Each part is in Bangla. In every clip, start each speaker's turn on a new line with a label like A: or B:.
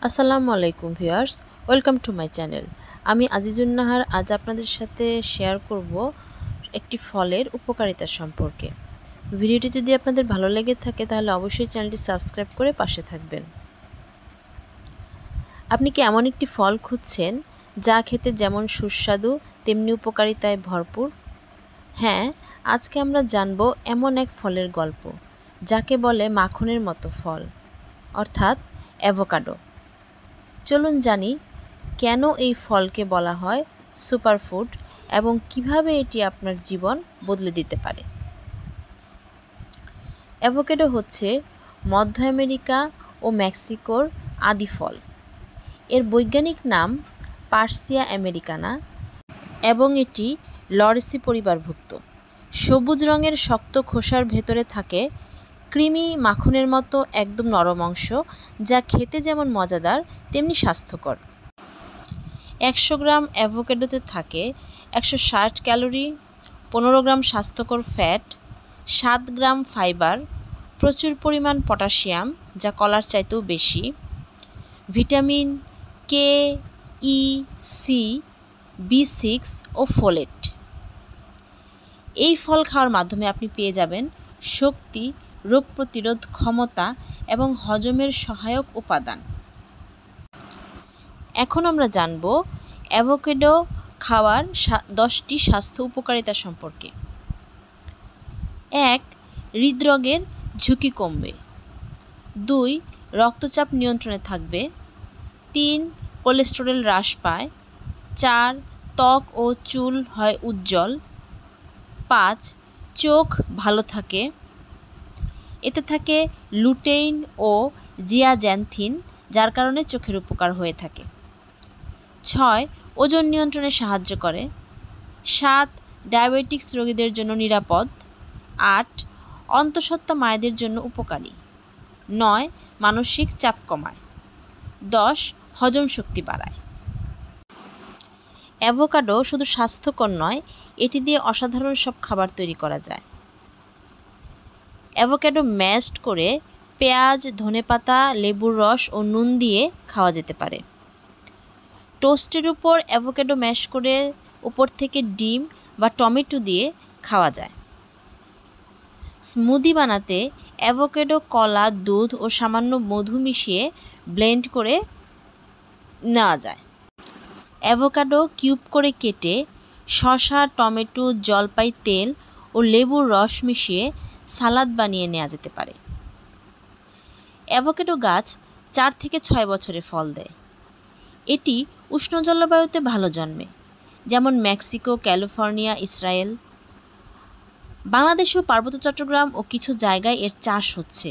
A: আসসালামু আলাইকুম viewers, welcome to my channel. আমি আজিজুন নাহার আজ আপনাদের সাথে শেয়ার করব একটি ফলের উপকারিতা সম্পর্কে। ভিডিওটি যদি আপনাদের ভালো লেগে থাকে তাহলে অবশ্যই চ্যানেলটি সাবস্ক্রাইব করে পাশে থাকবেন। আপনি কি এমন একটি ফল খুঁজছেন যা খেতে যেমন সুস্বাদু তেমনি উপকারিতায় ভরপুর? হ্যাঁ, আজকে আমরা জানব এমন এক ফলের গল্প যাকে বলে মাখনের মতো ফল, অর্থাৎ অ্যাভোকাডো। চলুন জানি কেন এই ফলকে বলা হয় সুপারফুড এবং কিভাবে এটি আপনার জীবন বদলে দিতে পারে। অ্যাভোকাডো হচ্ছে মধ্য আমেরিকা ও মেক্সিকোর আদি ফল। এর বৈজ্ঞানিক নাম পার্সিয়া আমেরিকানা এবং এটি লরেসি পরিবারভুক্ত। সবুজ রঙের শক্ত খোসার ভেতরে থাকে ক্রিমি মাখনের মতো একদম নরম অংশ, যা খেতে যেমন মজাদার তেমনি স্বাস্থ্যকর। 100 গ্রাম অ্যাভোকাডোতে থাকে 160 ক্যালোরি, 15 গ্রাম স্বাস্থ্যকর ফ্যাট, 7 গ্রাম ফাইবার, প্রচুর পরিমাণ পটাশিয়াম যা কলার চাইতেও বেশি, ভিটামিন কে, ই, সি, B6 ও ফোলেট। এই ফল খাওয়ার মাধ্যমে আপনি পেয়ে যাবেন শক্তি, রোগ প্রতিরোধ ক্ষমতা এবং হজমের সহায়ক উপাদান। এখন আমরা জানব অ্যাভোকাডো খাওয়ার 10টি স্বাস্থ্য উপকারিতা সম্পর্কে। 1. হৃদরোগের ঝুঁকি কমবে। 2. রক্তচাপ নিয়ন্ত্রণে থাকবে। 3. কোলেস্টেরল হ্রাস পায়। 4. ত্বক ও চুল হয় উজ্জ্বল। 5. চোখ ভালো থাকে। এতে থাকে লুটেইন ও জিয়াজ্যান্থিন, যার কারণে চোখের উপকার হয়ে থাকে। 6. ওজন নিয়ন্ত্রণে সাহায্য করে। 7. ডায়াবেটিক্স রোগীদের জন্য নিরাপদ। 8. অন্তঃসত্ত্বা মায়েদের জন্য উপকারী। 9. মানসিক চাপ কমায়। 10. হজম শক্তি বাড়ায়। অ্যাভোকাডো শুধু স্বাস্থ্যকর নয়, এটি দিয়ে অসাধারণ সব খাবার তৈরি করা যায়। অ্যাভোকাডো ম্যাশড করে পেঁয়াজ, ধনেপাতা, লেবুর রস ও নুন দিয়ে খাওয়া যেতে পারে। টোস্টের উপর অ্যাভোকাডো ম্যাশ করে উপর থেকে ডিম বা টমেটো দিয়ে খাওয়া যায়। স্মুদি বানাতে অ্যাভোকাডো, কলা, দুধ ও সামান্য মধু মিশিয়ে ব্লেন্ড করে নেওয়া যায়। অ্যাভোকাডো কিউব করে কেটে শসা, টমেটো, জলপাই তেল ও লেবুর রস মিশিয়ে সালাদ বানিয়ে নেওয়া যেতে পারে। অ্যাভোকাডো গাছ 4 থেকে 6 বছরে ফল দেয়। এটি উষ্ণ জলবায়ুতে ভালো জন্মে, যেমন মেক্সিকো, ক্যালিফোর্নিয়া, ইসরায়েল। বাংলাদেশেও পার্বত্য চট্টগ্রাম ও কিছু জায়গায় এর চাষ হচ্ছে।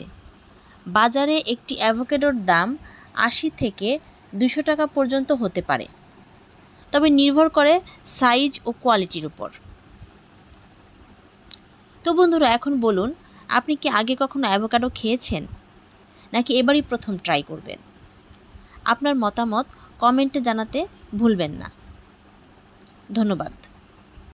A: বাজারে একটি অ্যাভোকাডোর দাম 80 থেকে 200 টাকা পর্যন্ত হতে পারে, তবে নির্ভর করে সাইজ ও কোয়ালিটির উপর। তো বন্ধুরা, এখন বলুন, আপনি কি আগে কখনো অ্যাভোকাডো খেয়েছেন নাকি এবারই প্রথম ট্রাই করবেন? আপনার মতামত কমেন্টে জানাতে ভুলবেন না। ধন্যবাদ।